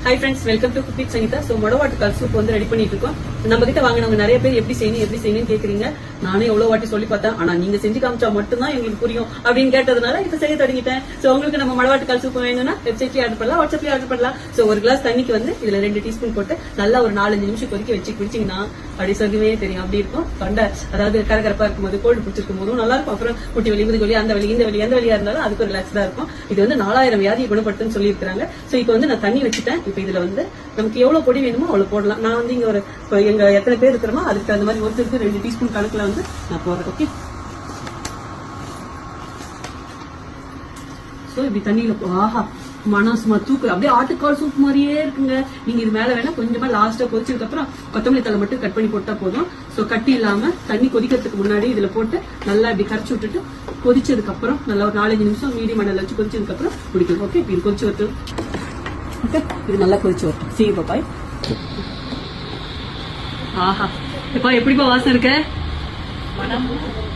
Hi friends, welcome to Cook with Sangeeta. So மொடவாட்டுக்கால் soup வந்து ready பண்ணிட்டு இருக்கோம். நம்ம கிட்ட வாங்குனவங்க நிறைய பேர் எப்படி செய்யணும் கேக்குறீங்க. நானே எவ்வளவு வாட்டி சொல்லி பார்த்தேன். ஆனா நீங்க செஞ்சு காமிச்சா மட்டும் தான் எங்களுக்கு புரியும் அப்படின்னு கேட்டதுனால இப்ப செய்ய தொடங்கிட்டேன். சோ உங்களுக்கு நம்ம மொடவாட்டுக்கால் சூப் வேணும்னா வெப்சைட்லயே ஆர்டர் பண்ணலாம், வாட்ஸ்அப்லயே ஆர்டர் பண்ணலாம். சோ ஒரு கிளாஸ் தண்ணிக்கு வந்து இதுல 2 டீஸ்பூன் போட்டு நல்லா ஒரு 4-5 நிமிஷம் கொதிக்க வச்சு குடிச்சீங்கன்னா அப்படி சொர்க்கமே தெரியும். அப்படி இருக்கும். தொண்டை அதாவது கரகரப்பா இருக்கும்போது கோல்டு பிடிச்சிருக்கும் போதும் நல்லா இருக்கும். அப்புறம் குட்டி வலி, முதுகு வலி, அந்த வலி, இந்த வலி, எந்த வலியா இருந்தாலும் அதுக்கு ஒரு ரிலாக்ஸ் தான் இருக்கும். இது வந்து 4000 வியாதியை குணப்படுத்துன்னு சொல்லி இருக்காங்க. சோ இப்போ வந்து நான் தண்ணி வச்சுட்டேன். இப்ப இதுல வந்து நமக்கு எவ்வளவு பொடி வேணுமோ அவ்வளவு போடலாம். நான் வந்து இங்க ஒரு எங்க எத்தனை பேர் இருக்கிறோமோ அதுக்கு அந்த மாதிரி ஒருத்தருக்கு 2 டீஸ்பூன் கணக்குல வந்து நான் போடுறேன். ஓகே, சோ இப்படி தண்ணியில ஆஹா மனம் சும்மா தூக்கு அப்படியே ஆட்டுக்கால் சூப் மாதிரியே இருக்குங்க. நீங்க இது மேல வேணா கொஞ்சமா லாஸ்டா கொதிச்சதுக்கு அப்புறம் கொத்தமல்லி தலை மட்டும் கட் பண்ணி போட்டா போதும். சோ கட்டி இல்லாம தண்ணி கொதிக்கிறதுக்கு முன்னாடி இதுல போட்டு நல்லா இப்படி கரைச்சு விட்டுட்டு கொதிச்சதுக்கு அப்புறம் நல்லா ஒரு 4-5 நிமிஷம் மீடியம் மணல வச்சு கொதிச்சதுக்கு அப்புறம் குடிக்கணும். ஓகே, இது கொதிச்சு வரட்டும். ஓகே, இது நல்லா கொதிச்சு வரட்டும். சீ பாப்பாய். ஆஹா இப்ப எப்படிப்பா வாசம் இருக்க?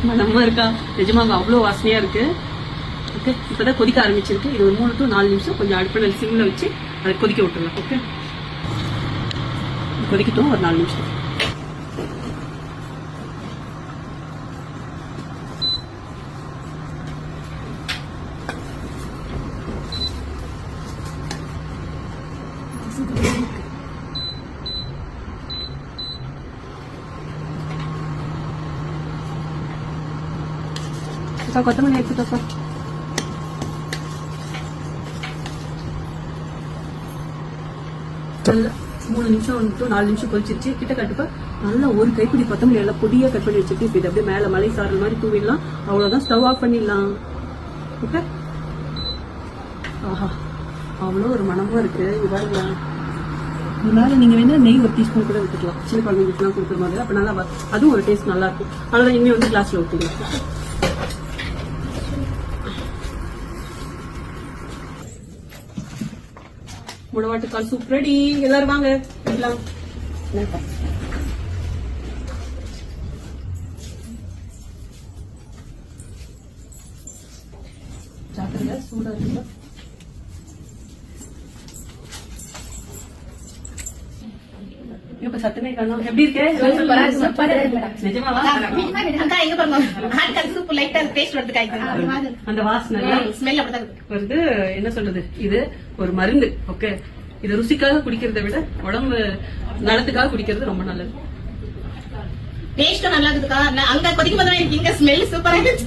மனமா இருக்கா? நிஜமாங்க அவ்வளவு வாசனையா இருக்கு. ஓகே, இப்பதான் கொதிக்க ஆரம்பிச்சிருக்கு. இது ஒரு 3 to 4 நிமிஷம் கொஞ்சம் அடுப்பு சிம்ல வச்சு அதை கொதிக்க விட்டுடலாம். ஓகே, கொதிக்கட்டும் ஒரு 4 நிமிஷம். கொத்தமல்லி எடுத்துட்டப்பா. நல்லா 3 நிமிஷம் to 4 நிமிஷம் கொதிச்சிருச்சு. கிட்ட கட்டுப்பா நல்லா ஒரு கைப்பிடி கொத்தமல்லி எல்லாம் பொடியா கட் பண்ணி வச்சுட்டு இப்ப இது அப்படியே மேல மலை சாரல் மாதிரி தூவிடலாம். அவ்வளவுதான், ஸ்டவ் ஆஃப் பண்ணிடலாம். ஓகே, ஆஹா அவ்வளோ ஒரு மனமா இருக்கு. இதாங்க இதனால நீங்க வேணா நெய் ஒரு டீஸ்பூன் கூட விட்டுக்கலாம். சின்ன குழந்தைங்களுக்குலாம் கொடுக்குற மாதிரி அப்ப நல்லா அதுவும் ஒரு டேஸ்ட் நல்லா இருக்கும். அவ்வளவுதான், இனிமே வந்து கிளாஸ்ல ஊற்றிக்கலாம். மொடவாட்டுக்கால் சூப் ரெடி. எல்லாரும் வாங்க எல்லாம். ஜாக்கிரதை, சூடா இருக்கு. இப்ப சத்தமே காணோம். எப்படி இருக்கு? நிஜமாவா? அந்த வாசனை வருது. என்ன சொல்றது, இது ஒரு மருந்து. ஓகே, இது ருசிக்காக குடிக்கிறத விட உடம்பு நலத்துக்காக குடிக்கிறது ரொம்ப நல்லது. டேஸ்ட் நல்லா இருக்குக்கா. அங்க கொதிக்கும் போது இங்க ஸ்மெல் சூப்பரா இருக்கு.